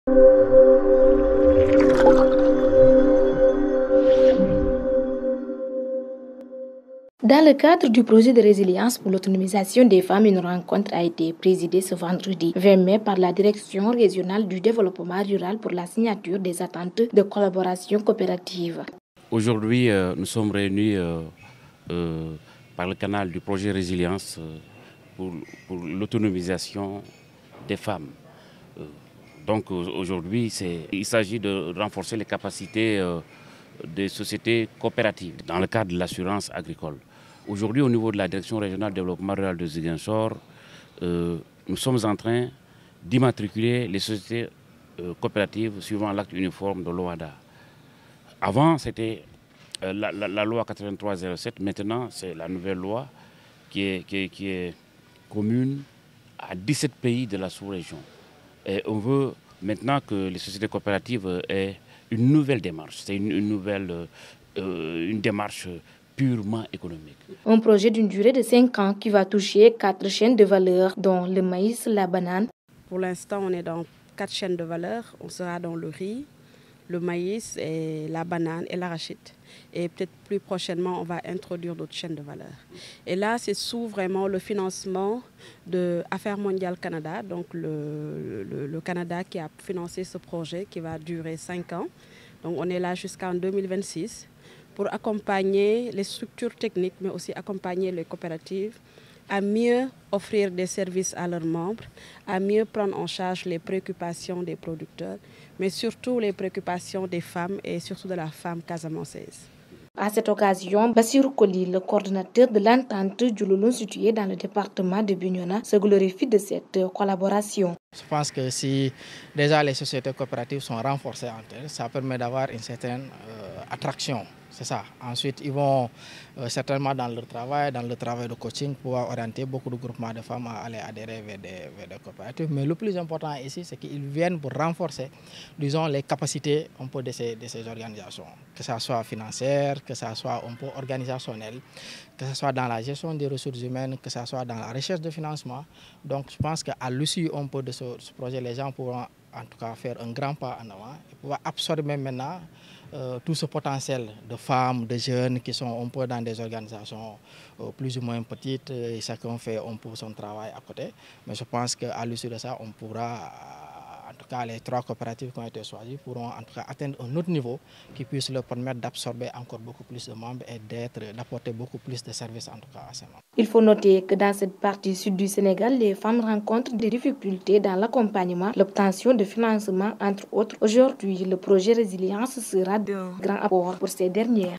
Dans le cadre du projet de résilience pour l'autonomisation des femmes, une rencontre a été présidée ce vendredi 20 mai par la Direction régionale du développement rural pour la signature des attentes de collaboration coopérative. Aujourd'hui, nous sommes réunis par le canal du projet résilience pour l'autonomisation des femmes. Donc aujourd'hui, il s'agit de renforcer les capacités des sociétés coopératives dans le cadre de l'assurance agricole. Aujourd'hui, au niveau de la Direction régionale du développement rural de Ziguinchor, nous sommes en train d'immatriculer les sociétés coopératives suivant l'acte uniforme de l'OADA. Avant, c'était la loi 8307. Maintenant, c'est la nouvelle loi qui est commune à 17 pays de la sous-région. Et on veut maintenant que les sociétés coopératives aient une nouvelle démarche. C'est une démarche purement économique. Un projet d'une durée de 5 ans qui va toucher 4 chaînes de valeur, dont le maïs, la banane. Pour l'instant, on est dans 4 chaînes de valeur. On sera dans le riz, le maïs, et la banane et l'arachide. Et peut-être plus prochainement, on va introduire d'autres chaînes de valeur. Et là, c'est sous vraiment le financement de Affaires mondiales Canada, donc le Canada qui a financé ce projet qui va durer 5 ans. Donc on est là jusqu'en 2026 pour accompagner les structures techniques, mais aussi accompagner les coopératives à mieux offrir des services à leurs membres, à mieux prendre en charge les préoccupations des producteurs, mais surtout les préoccupations des femmes et surtout de la femme casamançaise. À cette occasion, Bassirou Koli, le coordinateur de l'entente du Loulou situé dans le département de Bignona, se glorifie de cette collaboration. Je pense que si déjà les sociétés coopératives sont renforcées entre elles, ça permet d'avoir une certaine attraction. C'est ça. Ensuite, ils vont certainement dans le travail de coaching, pouvoir orienter beaucoup de groupements de femmes à aller adhérer vers des coopératives. Mais le plus important ici, c'est qu'ils viennent pour renforcer, disons, les capacités un peu de ces organisations, que ce soit financière, que ce soit un peu organisationnel, que ce soit dans la gestion des ressources humaines, que ce soit dans la recherche de financement. Donc, je pense qu'à l'issue un peu de ce projet, les gens pourront en tout cas faire un grand pas en avant et pouvoir absorber maintenant tout ce potentiel de femmes, de jeunes qui sont un peu dans des organisations plus ou moins petites et chacun fait un peu son travail à côté. Mais je pense qu'à l'issue de ça, on pourra, en tout cas les 3 coopératives qui ont été choisies, pourront en tout cas atteindre un autre niveau qui puisse leur permettre d'absorber encore beaucoup plus de membres et d'apporter beaucoup plus de services en tout cas à ces membres. Il faut noter que dans cette partie sud du Sénégal, les femmes rencontrent des difficultés dans l'accompagnement, l'obtention de financement, entre autres. Aujourd'hui, le projet Résilience sera d'un grand apport pour ces dernières.